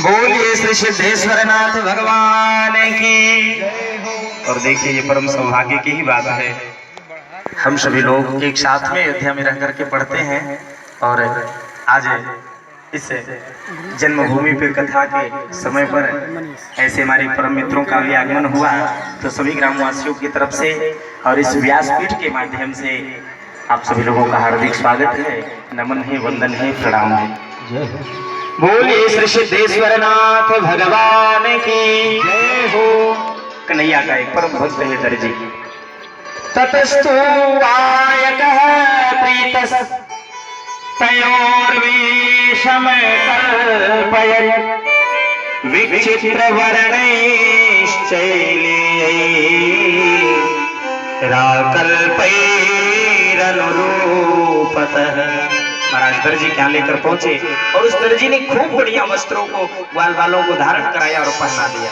बोलिए श्री सिद्धेश्वर नाथ भगवान की। और देखिए ये परम सौभाग्य की ही बात है, हम सभी लोग एक साथ में अयोध्या में रह करके पढ़ते हैं और आज इस जन्मभूमि पे कथा के समय पर ऐसे हमारे परम मित्रों का भी आगमन हुआ, तो सभी ग्रामवासियों की तरफ से और इस व्यासपीठ के माध्यम से आप सभी लोगों का हार्दिक स्वागत है, नमन है, वंदन है, प्रणाम है। बोलिए श्री सिद्धेश्वर नाथ भगवान की जय हो। कन्हैया का एक परम भक्त है दर्जी। ततस्तु वायकः प्रीतस् तयोर्वेशम कल्पयत् विचित्र वर्णैश्चैलीराकल्पैरनुरूपतः। महाराज दर्जी क्या लेकर पहुंचे और उस दर्जी ने खूब बढ़िया वस्त्रों को ग्वाल वालों को धारण कराया और पहना दिया।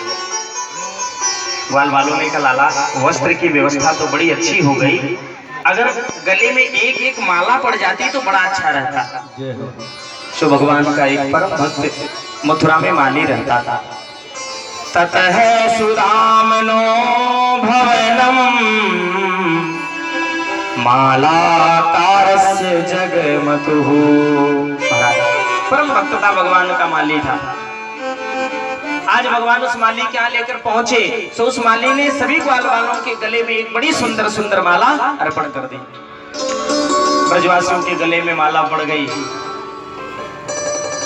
ग्वाल वालों ने कहा लाला वस्त्र की व्यवस्था तो बड़ी अच्छी हो गई, अगर गले में एक एक माला पड़ जाती तो बड़ा अच्छा रहता। सो भगवान का एक परम भक्त मथुरा में माली रहता था। ततः सुदामनो भवनम मालाकारस्य जगमतुः। परम भक्त था, भगवान का माली था। आज भगवान उस माली के यहाँ लेकर पहुंचे, तो उस माली ने सभी ग्वाल वालों के गले में एक बड़ी सुंदर सुंदर माला अर्पण कर दी। ब्रजवासियों के गले में माला पड़ गई।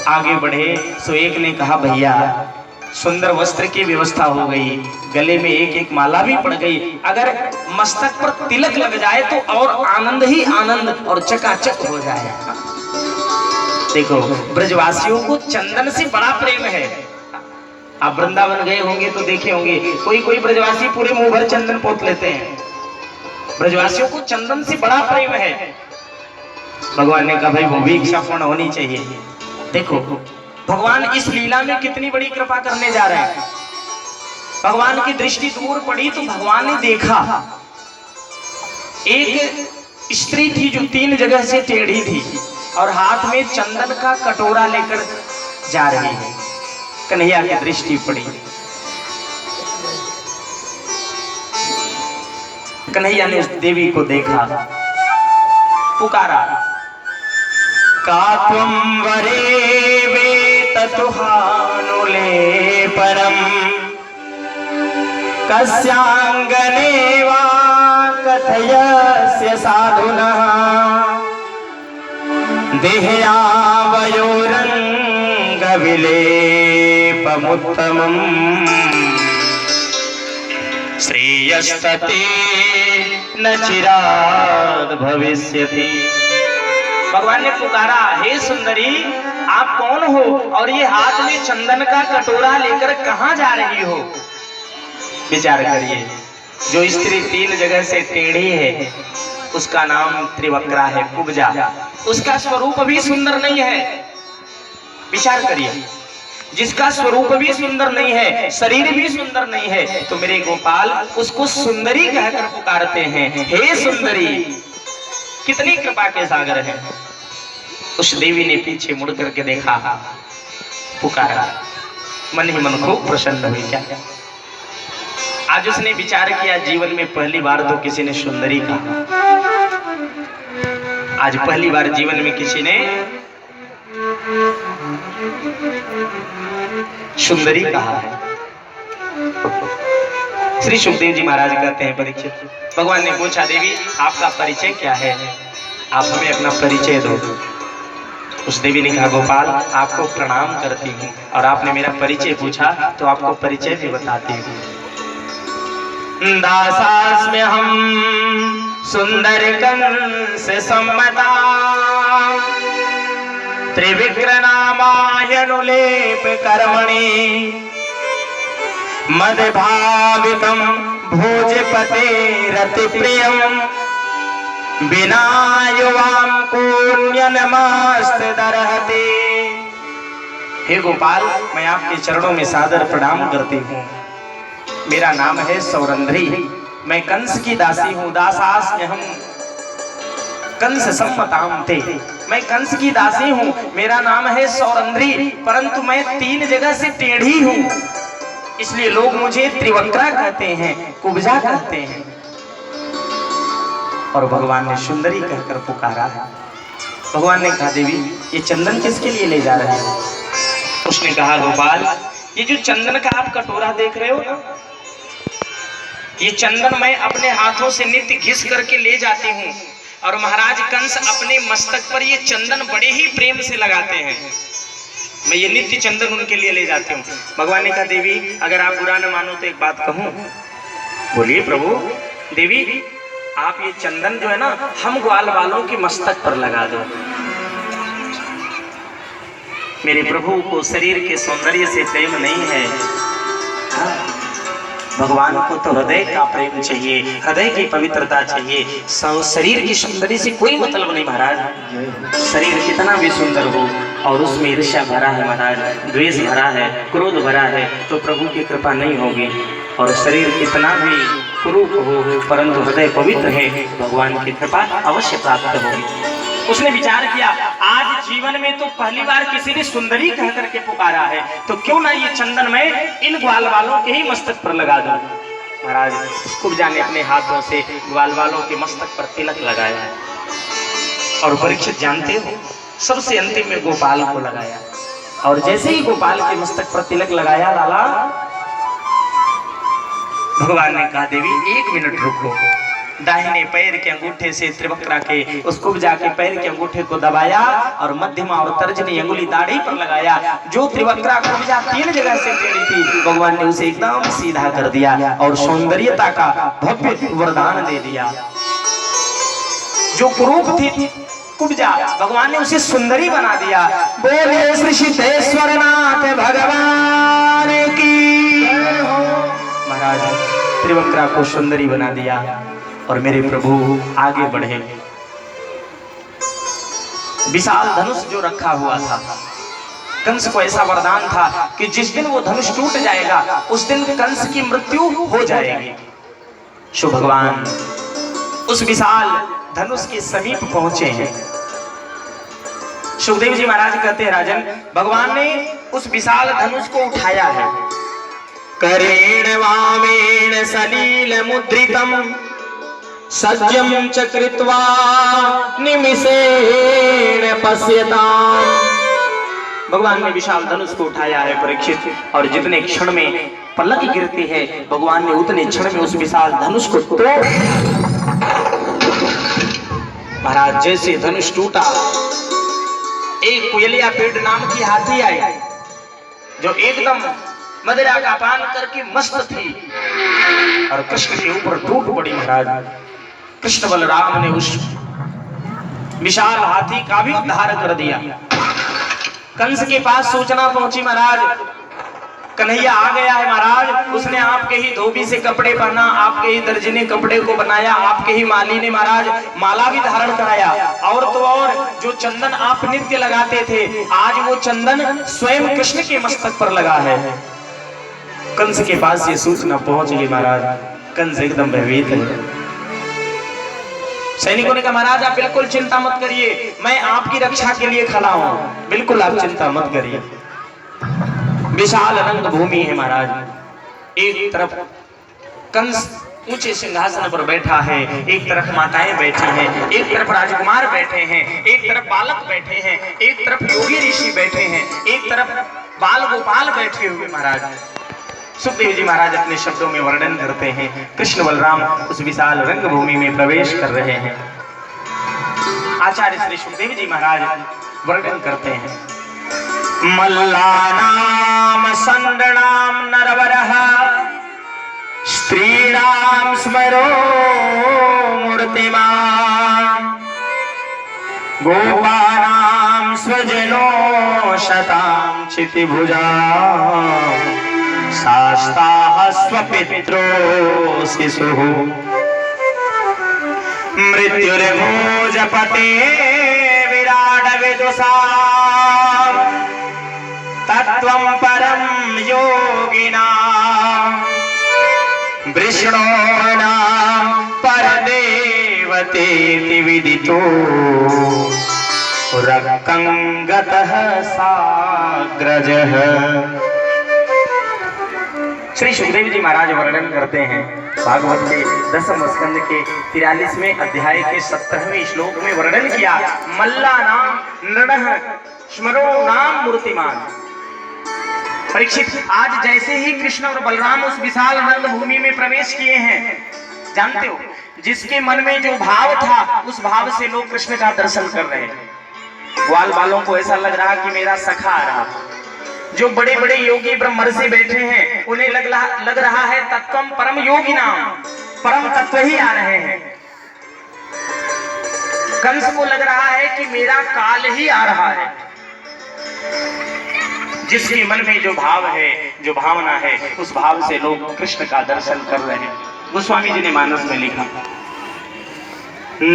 आगे बढ़े सो एक ने कहा भैया सुंदर वस्त्र की व्यवस्था हो गई, गले में एक एक माला भी पड़ गई, अगर मस्तक पर तिलक लग जाए तो और आनंद ही आनंद और चकाचक हो जाए। देखो ब्रजवासियों को चंदन से बड़ा प्रेम है। आप वृंदावन गए होंगे तो देखे होंगे कोई कोई ब्रजवासी पूरे मुंह भर चंदन पोत लेते हैं। ब्रजवासियों को चंदन से बड़ा प्रेम है। भगवान ने कहा भाई वो भी इच्छा पूर्ण होनी चाहिए। देखो भगवान इस लीला में कितनी बड़ी कृपा करने जा रहे हैं। भगवान की दृष्टि दूर पड़ी तो भगवान ने देखा एक स्त्री थी जो 3 जगह से टेढ़ी थी और हाथ में चंदन का कटोरा लेकर जा रही है। कन्हैया की दृष्टि पड़ी, कन्हैया ने उस देवी को देखा, पुकारा कात्वं वरे वेततुहानुले परम कस्यांगने वा कथयस्य साधुनः देहयावयोरंगविलेपमुत्तमम् श्रेयस्तते न चिराद भविष्यति। भगवान ने पुकारा हे सुंदरी आप कौन हो और ये हाथ में चंदन का कटोरा लेकर कहां जा रही हो। विचार करिए, जो स्त्री 3 जगह से टेढ़ी है उसका नाम त्रिवक्रा है, कुब्जा, उसका स्वरूप भी सुंदर नहीं है। विचार करिए, जिसका स्वरूप भी सुंदर नहीं है, शरीर भी सुंदर नहीं है, तो मेरे गोपाल उसको सुंदरी कहकर पुकारते हैं। हे सुंदरी, कितनी कृपा के सागर है। उस देवी ने पीछे मुड़ करके देखा, पुकारा, मन ही मन खूब प्रसन्न हुई। क्या आज उसने विचार किया जीवन में पहली बार तो किसी ने सुंदरी कहा, आज पहली बार जीवन में किसी ने सुंदरी कहा है। श्री सुखदेव जी महाराज कहते हैं परीक्षित, भगवान ने पूछा देवी आपका परिचय क्या है, आप हमें अपना परिचय दो। उस देवी ने कहा गोपाल आपको प्रणाम करती हूँ और आपने मेरा परिचय पूछा तो आपको परिचय भी बताती हूँ। दासास्म्य हम सुंदर कंस सम्मता त्रिविक्रनामायनुलेप कर्मणि मदभावितं भोजपते रति प्रियं बिना युवां पुण्यनमस्ते दरहते। हे गोपाल मैं आपके चरणों में सादर प्रणाम करती हूँ। मेरा नाम है सौरंध्री, मैं कंस की दासी हूँ। दासास्म्य हम कंस सम्मताम थे, मैं कंस की दासी हूँ, मेरा नाम है सौरंद्री, परंतु मैं 3 जगह से टेढ़ी हूँ, इसलिए लोग मुझे त्रिवक्रा कहते हैं, कुब्जा कहते हैं। और भगवान ने सुंदरी कहकर पुकारा। भगवान ने कहा देवी ये चंदन किसके लिए ले जा रहे हो? उसने कहा गोपाल ये जो चंदन का आप कटोरा देख रहे हो ना, ये चंदन मैं अपने हाथों से नित्य घिस करके ले जाती हूँ, और महाराज कंस अपने मस्तक पर ये चंदन बड़े ही प्रेम से लगाते हैं, मैं ये नित्य चंदन उनके लिए ले जाती हूँ। भगवान ने कहा देवी अगर आप बुरा न मानो तो एक बात कहूँ। बोलिए प्रभु। देवी आप ये चंदन जो है ना हम ग्वाल वालों के मस्तक पर लगा दो। मेरे प्रभु को शरीर के सौंदर्य से प्रेम नहीं है, भगवान को तो हृदय का प्रेम चाहिए, हृदय की पवित्रता चाहिए, शरीर की सौंदर्य से कोई मतलब नहीं महाराज। शरीर कितना भी सुंदर हो और उसमें ईर्ष्या भरा है महाराज, द्वेष भरा है, क्रोध भरा है, तो प्रभु की कृपा नहीं होगी। और शरीर कितना भी कुरूप हो परंतु हृदय पवित्र है, भगवान की कृपा अवश्य प्राप्त होगी। उसने विचार किया आज जीवन में तो पहली बार किसी ने सुंदरी कह करके पुकारा है, तो क्यों ना ये चंदन मैं इन ग्वाल वालों के ही मस्तक पर लगा दूं। महाराज कुब्जा ने अपने हाथों से ग्वाल वालों के मस्तक पर तिलक लगाया, और परीक्षित जानते हो सबसे अंतिम में गोपाल को लगाया, और जैसे ही गोपाल के मस्तक पर तिलक लगाया लाला, भगवान ने कहा देवी 1 मिनट रुको। दाहिने पैर के अंगूठे से त्रिवक्रा के उस कुब्जा के पैर के अंगूठे को दबाया और मध्यमा और तर्जनी अंगुली दाढ़ी पर लगाया। जो त्रिवक्रा कुब्जा 3 जगह से टेढ़ी थी, भगवान ने उसे एकदम सीधा कर दिया और सौंदर्यता का भव्य वरदान दे दिया। जो कुरूप थी कुब्जा, भगवान ने उसे सुंदरी बना दिया। बोले श्री सिद्धेश्वर नाथ भगवान की। महाराज त्रिवक्रा को सुंदरी बना दिया और मेरे प्रभु आगे बढ़े। विशाल धनुष जो रखा हुआ था, कंस को ऐसा वरदान था कि जिस दिन वो धनुष टूट जाएगा उस दिन कंस की मृत्यु हो जाएगी। शो भगवान उस विशाल धनुष के समीप पहुंचे हैं। सुखदेव जी महाराज कहते हैं राजन, भगवान ने उस विशाल धनुष को उठाया है। करेण वामेन सलील मुद्रितम सज्जम चक्रित्वा निमिषेण पश्यताम। भगवान ने विशाल धनुष को उठाया है परीक्षित, और जितने क्षण में पलक गिरती है भगवान ने उतने क्षण में उस विशाल धनुष को तोड़। महाराज जैसे धनुष टूटा, एक कुयलिया पेड़ नाम की हाथी आई जो एकदम मदिरा का पान करके मस्त थी और कृष्ण के ऊपर टूट पड़ी। महाराज कृष्ण बलराम ने उस विशाल हाथी का भी उद्धार कर दिया। कंस के पास सूचना पहुंची महाराज कन्हैया आ गया है महाराज, उसने आपके ही धोबी से कपड़े पहना, आपके ही दर्जी ने कपड़े को बनाया, आपके ही माली ने महाराज माला भी धारण कराया, और तो और जो चंदन आप नित्य लगाते थे आज वो चंदन स्वयं कृष्ण के मस्तक पर लगा है। कंस के पास ये सूचना पहुंच गई महाराज। कंस एकदम भयभीत है। सैनिकों ने कहा महाराज आप बिल्कुल चिंता मत करिए, मैं आपकी रक्षा के लिए खड़ा हूं, बिल्कुल आप चिंता मत करिए। विशाल रंग भूमि है महाराज, एक तरफ कंस ऊंचे सिंहासन पर बैठा है, एक तरफ माताएं बैठी हैं, एक तरफ राजकुमार बैठे हैं, एक तरफ बालक बैठे हैं, एक तरफ योगी ऋषि बैठे हैं, एक तरफ बाल गोपाल बैठे हुए। महाराज सुखदेव जी महाराज अपने शब्दों में वर्णन करते हैं, कृष्ण बलराम उस विशाल रंग भूमि में प्रवेश कर रहे हैं। आचार्य श्री सुखदेव जी महाराज वर्णन करते हैं, मल्लानाम संडणाम नरवरः स्त्रीणाम स्मरो मूर्तिमान् गोपानां स्वजनो शतां क्षितिभुजां शास्ताः स्वपित्रो शिशुः मृत्युर्भोजपते विराड विदुषाम् तत्त्वं परं योगिनां वृष्णोनां परदेव जीवते विदितो रक्तंगतः साग्रजः। श्री सुखदेव जी महाराज वर्णन करते हैं भागवत के 10वें स्कंद के 43वें अध्याय के 17वें श्लोक में वर्णन किया, मल्ला नाम नृणः स्मरो नाम मूर्तिमान। परीक्षित, आज जैसे ही कृष्ण और बलराम उस विशाल रंगभूमि में प्रवेश किए हैं, जानते हो जिसके मन में जो भाव था उस भाव से लोग कृष्ण का दर्शन कर रहे हैं। ग्वाल बालों को ऐसा लग रहा कि मेरा सखा आ रहा। जो बड़े बड़े योगी ब्रह्मर्षि बैठे हैं उन्हें लग रहा है तत्वम परम योगी नाम, परम तत्व ही आ रहे हैं। कंस को लग रहा है कि मेरा काल ही आ रहा है। जिसके मन में जो भाव है, जो भावना है, उस भाव से लोग कृष्ण का दर्शन कर रहे हैं। गोस्वामी जी ने मानस में लिखा,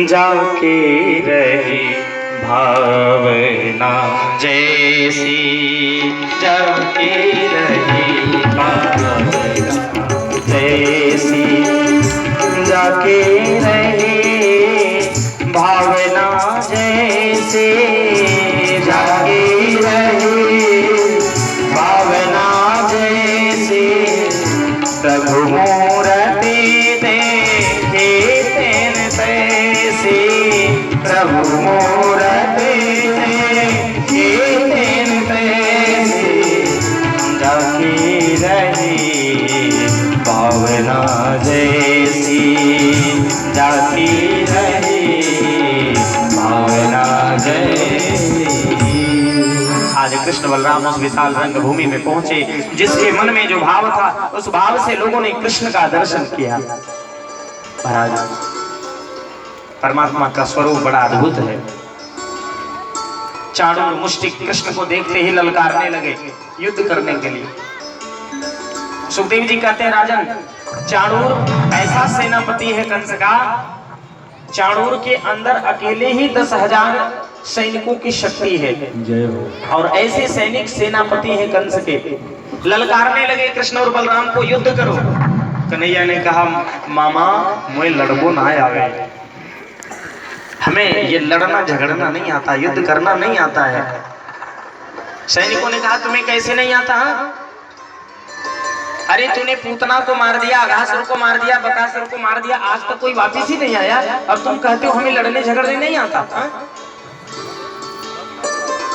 जाके रहे भावना जैसी, जाके रहे भावना जैसी, जाके रहे भावना जैसे, जाके रहे भावना जैसे, प्रभु मूर्ति देखे तेन तैसे, प्रभु मूर्ति देखे तेन तैसे, जाके रहे भावना जैसी, जाके रहे भावना जैसी। आज कृष्ण बलराम उस विशाल रंगभूमि में पहुंचे, जिसके मन में जो भाव था उस भाव से लोगों ने कृष्ण का दर्शन किया। महाराज, परमात्मा का स्वरूप बड़ा अद्भुत है। चाणूर मुष्टिक कृष्ण को देखते ही ललकारने लगे युद्ध करने के लिए। सुखदेव जी कहते हैं, राजन, चाणूर ऐसा सेनापति है कंस का, चाणूर के अंदर अकेले ही 10,000 सैनिकों की शक्ति है। जय हो। और ऐसे सैनिक सेनापति हैं कंस के। ललकारने लगे कृष्ण और बलराम को, युद्ध करो। कन्हैया ने कहा, मामा मुझे लड़बो ना आवे, हमें ये लड़ना झगड़ना नहीं आता, युद्ध करना नहीं आता है। सैनिकों ने कहा, तुम्हें कैसे नहीं आता? अरे तूने पूतना को मार दिया, अघासुर को मार दिया, बकासुर को मार दिया, आज तक कोई वापिस ही नहीं आया और तुम कहते हो हमें लड़ने झगड़ने नहीं आता।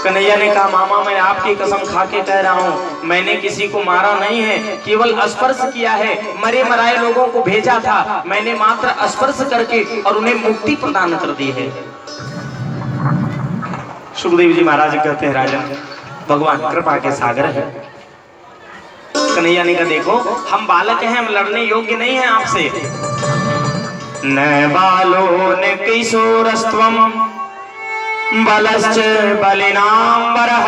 कन्हैया ने कहा, मामा मैं आपकी कसम खा के कह रहा हूँ, मैंने किसी को मारा नहीं है, केवल स्पर्श किया है। मरे मराए लोगों को भेजा था, मैंने मात्र स्पर्श करके और उन्हें मुक्ति प्रदान कर दी है। सुखदेव जी महाराज कहते हैं, राजन भगवान कृपा के सागर है। कन्हैया ने कहा, देखो हम बालक हैं, हम लड़ने योग्य नहीं हैं आपसे। न बालो न किशोरस्त्वम बलश्च बलिनाम्बरः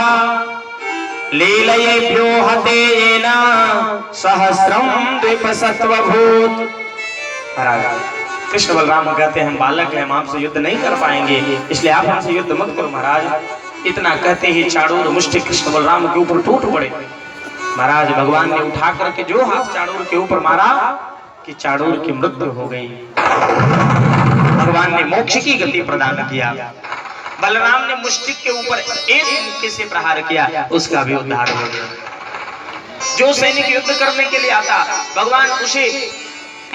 लीलयेभ्यो हतेन सहस्रम द्विपसत्वभूत। महाराज कृष्ण बलराम कहते हैं, हम बालक हैं, हम आपसे युद्ध नहीं कर पाएंगे, इसलिए आप हमसे युद्ध मत करो महाराज। इतना कहते ही चाणूर मुष्टि कृष्ण बलराम के ऊपर टूट पड़े। महाराज भगवान ने उठा करके जो हाथ चाणूर के ऊपर मारा कि चाणूर की मृत्यु हो गई। भगवान ने मोक्ष की गति प्रदान किया। बलराम ने मुष्टिक के ऊपर एक मुक्के से प्रहार किया, उसका भी उद्धार हो गया। जो सैनिक युद्ध करने के लिए आता, भगवान उसे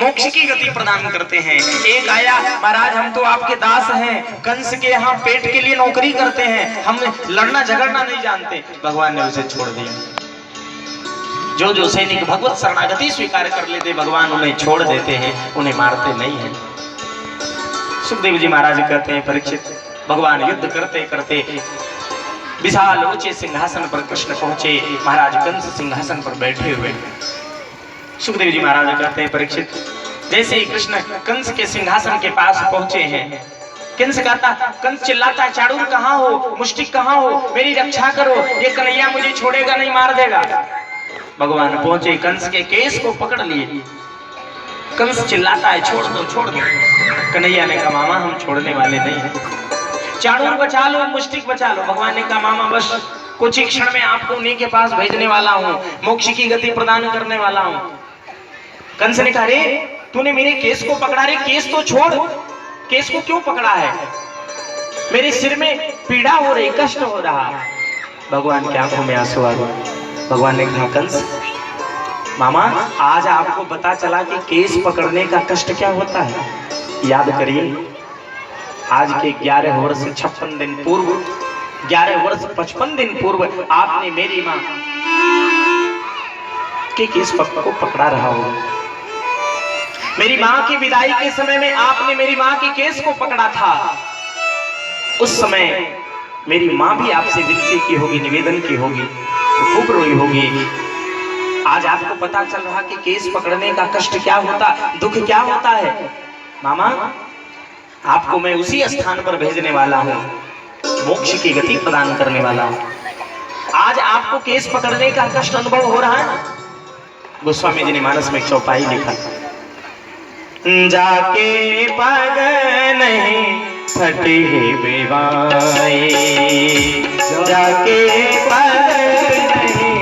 मोक्ष की गति प्रदान करते हैं। एक आया, महाराज हम तो आपके दास हैं, कंस के यहाँ पेट के लिए नौकरी करते हैं, हम लड़ना झगड़ना नहीं जानते। भगवान ने उसे छोड़ दिया। जो जो सैनिक भगवत शरणागति स्वीकार कर लेते, भगवान उन्हें छोड़ देते हैं, उन्हें मारते नहीं हैं। सुखदेव जी महाराज कहते हैं, परीक्षित भगवान युद्ध करते करते विशाल ऊंचे सिंहासन पर कृष्ण पहुंचे। महाराज कंस सिंहासन पर बैठे हुए। सुखदेव जी महाराज कहते हैं, परीक्षित जैसे ही कृष्ण कंस के सिंहासन के पास पहुंचे हैं, कंस चिल्लाता, चाणूर कहाँ हो, मुष्टिक कहाँ हो, मेरी रक्षा करो, ये कन्हैया मुझे छोड़ेगा नहीं, मार देगा। भगवान पहुंचे, कंस के केस को पकड़ लिए। कंस चिल्लाता है, छोड़ दो छोड़ दो। कन्हैया ने कहा, मामा हम छोड़ने वाले नहीं हैं, चाणूर बचा लो, मुष्टिक बचा लो। भगवान ने कहा, मामा बस कुछ ही क्षण में आपको उन्हीं के पास भेजने वाला हूँ, मोक्ष की गति प्रदान करने वाला हूँ। कंस ने कहा, अरे तूने मेरे केस को पकड़ा, रे केस तो छोड़, केस को क्यों पकड़ा है? मेरे सिर में पीड़ा हो रही, कष्ट हो रहा है। भगवान की आंखों में आंसू आ गए। भगवान ने कहा, कंस मामा, आज आपको पता चला कि केस पकड़ने का कष्ट क्या होता है। याद करिए, आज के 11 वर्ष 56 दिन पूर्व, 11 वर्ष 55 दिन पूर्व आपने मेरी माँ के केस को पकड़ा रहा होगा। मेरी माँ की विदाई के समय में आपने मेरी माँ के केस को पकड़ा था। उस समय मेरी माँ भी आपसे विनती की होगी, निवेदन की होगी, तो खूब रोई होगी। आज आपको पता चल रहा कि केस पकड़ने का कष्ट क्या होता, दुख क्या होता है। मामा, आपको मैं उसी स्थान पर भेजने वाला हूँ, मोक्ष की गति प्रदान करने वाला हूँ। आज आपको केस पकड़ने का कष्ट अनुभव हो रहा है। गोस्वामी जी ने मानस में चौपाई लिखा, जाके पग नहीं फटी बेवाई, जाके पग नहीं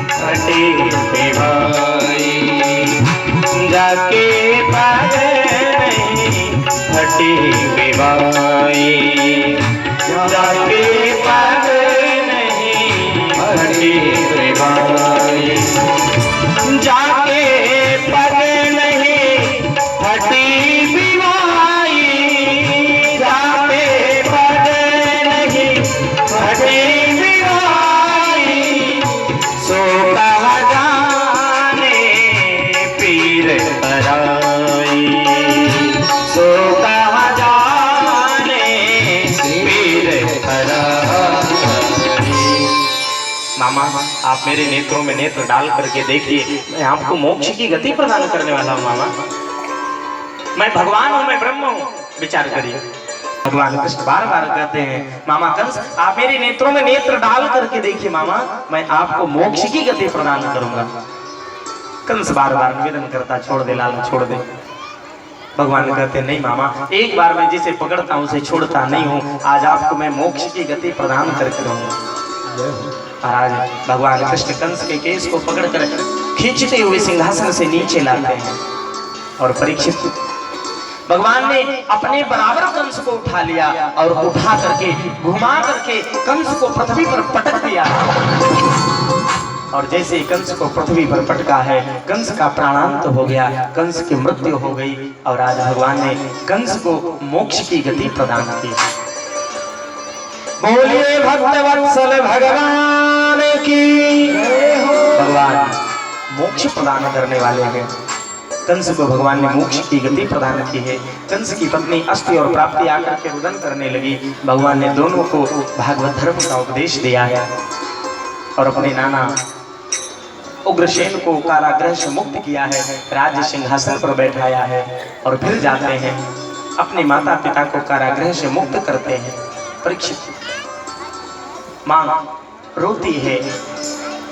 फटी बेवाई, जाके पग नहीं फटी बेवाई, जाके पग नहीं फटी बेवाई, जाके पग नहीं फटी बेवाई, जाके पग नहीं फटी बेवाई, सो कहा जाने पीर पराई, सो कहा जाने पीर पराई। मामा, आप मेरे नेत्रों में नेत्र डाल करके देखिए, मैं आपको मोक्ष की गति प्रदान करने वाला हूँ। मामा, मैं भगवान हूँ, मैं ब्रह्म हूँ, विचार करिए। भगवान कृष्ण बार बार कहते हैं, मामा कंस, आप मेरे नेत्रों में नेत्र डाल करके देखिए मामा, मैं आपको मोक्ष की गति प्रदान करूंगा। कंस बार बार निवेदन करता, छोड़ दे लाल, छोड़ दे। भगवान कहते, नहीं मामा, एक बार मैं जिसे पकड़ता हूँ उसे छोड़ता नहीं हूँ। आज आपको मैं मोक्ष की गति प्रदान करके रहूंगा। और आज भगवान कृष्ण कंस के केस को पकड़कर खींचते हुए सिंहासन से नीचे लाते हैं। और परीक्षित, भगवान ने अपने बराबर कंस को उठा लिया और उठा करके घुमा करके कंस को पृथ्वी पर पटक दिया। और जैसे कंस को पृथ्वी पर पटका है, कंस का प्राणांत हो गया, कंस की मृत्यु हो गई। और आज भगवान ने कंस को मोक्ष की गति प्रदान की। बोलिए भक्तवत्सल भगवान की। भगवान मोक्ष प्रदान करने वाले हैं। कंस को भगवान ने मोक्ष की गति प्रदान की है। कंस की पत्नी अस्थि और प्राप्ति आकर के रुदन करने लगी। भगवान ने दोनों को भागवत धर्म का उपदेश दिया है और अपने नाना उग्रसेन को कारागृह से मुक्त किया है, राज्य सिंहासन पर बैठाया है। और फिर जाते हैं अपने माता पिता को कारागृह से मुक्त करते हैं। परीक्षित, माँ रोती है,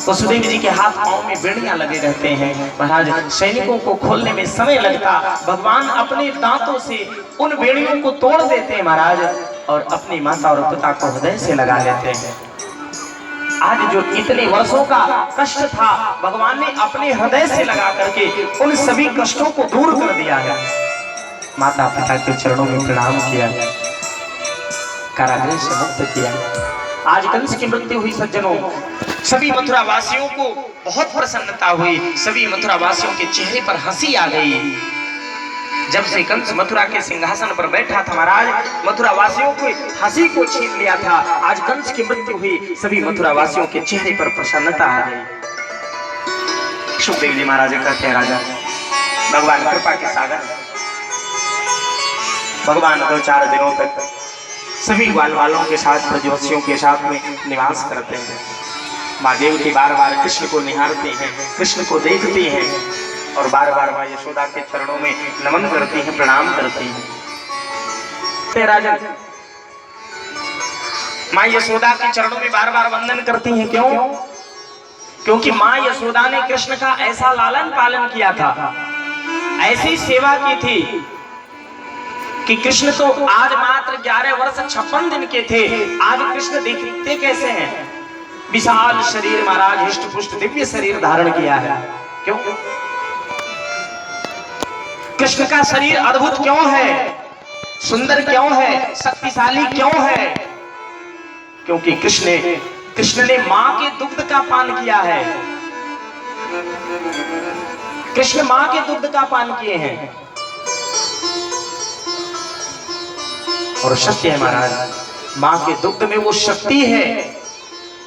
वसुदेव जी के हाथ पांव में बेड़ियां लगे रहते हैं। महाराज, सैनिकों को खोलने में समय लगता, भगवान अपने दांतों से उन बेड़ियों को तोड़ देते हैं महाराज, और अपनी माता और पिता को हृदय से लगा लेते हैं। आज जो इतने वर्षों का कष्ट था, भगवान ने अपने हृदय से लगा करके उन सभी कष्टों को दूर कर दिया है। माता पिता के चरणों में प्रणाम किया, कारागृह से मुक्त किया। आज कंस की मृत्यु हुई सज्जनों, सभी मथुरा वासियों को बहुत प्रसन्नता हुई, सभी मथुरा वासियों के चेहरे पर हंसी आ गई। जब से कंस मथुरा के सिंहासन पर बैठा था महाराज, मथुरा वासियों को हंसी को छीन लिया था। आज कंस की मृत्यु हुई, सभी मथुरा वासियों के चेहरे पर प्रसन्नता आ गई। सुखदेव जी महाराज कहते हैं, राजा भगवान कृपा के सागर, भगवान 2-4 दिनों तक सभी ग्वाल वालों के साथ, ब्रजवासियों के साथ में निवास करते हैं। माँ देवकी बार बार कृष्ण को निहारती हैं, कृष्ण को देखती हैं और बार बार माँ यशोदा के चरणों में नमन करती हैं, प्रणाम करती हैं। राजन, माँ यशोदा के चरणों में बार बार वंदन करती हैं। क्यों? क्योंकि माँ यशोदा ने कृष्ण का ऐसा लालन पालन किया था, ऐसी सेवा की थी कि कृष्ण तो आज मात्र 11 वर्ष 56 दिन के थे, आज कृष्ण दिखते कैसे हैं? विशाल शरीर महाराज, हिष्ट पुष्ट दिव्य शरीर धारण किया है। क्यों? कृष्ण का शरीर अद्भुत क्यों है? सुंदर क्यों है, शक्तिशाली क्यों है? क्योंकि कृष्ण ने मां के दुग्ध का पान किया है। कृष्ण मां के दुग्ध का पान किए हैं। और सत्य है महाराज, मां के दुग्ध में वो शक्ति है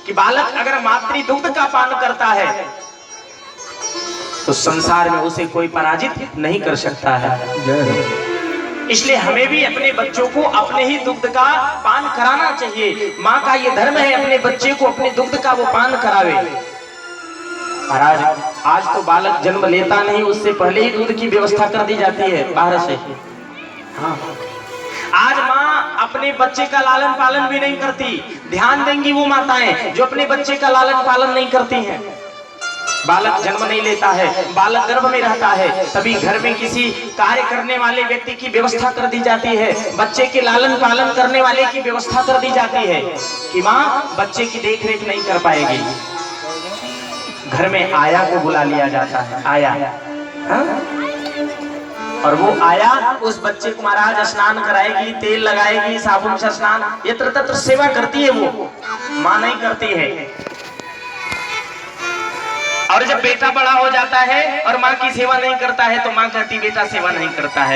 कि बालक अगर मातृ दुग्ध का पान करता है तो संसार में उसे कोई पराजित नहीं कर सकता है। इसलिए हमें भी अपने बच्चों को अपने ही दुग्ध का पान कराना चाहिए। माँ का ये धर्म है अपने बच्चे को अपने दुग्ध का वो पान करावे। महाराज आज तो बालक जन्म लेता नहीं, उससे पहले ही दूध की व्यवस्था कर दी जाती है बाहर से। हाँ, आज माँ अपने बच्चे का लालन पालन भी नहीं करती। ध्यान देंगी वो माताएं जो अपने बच्चे का लालन पालन नहीं करती हैं। बालक जन्म नहीं लेता है, बालक गर्भ में रहता है, तभी घर में किसी कार्य करने वाले व्यक्ति की व्यवस्था कर दी जाती है, बच्चे के लालन पालन करने वाले की व्यवस्था कर दी जाती है कि माँ बच्चे की देख रेख नहीं कर पाएगी। घर में आया को बुला लिया जाता है, आया। हा? और वो आया उस बच्चे को महाराज स्नान कराएगी, तेल लगाएगी, साबुन से स्नान, यत्र तत्र सेवा करती है वो, माँ नहीं करती है। और जब बेटा बड़ा हो जाता है और माँ की सेवा नहीं करता है तो माँ कहती बेटा सेवा नहीं करता है।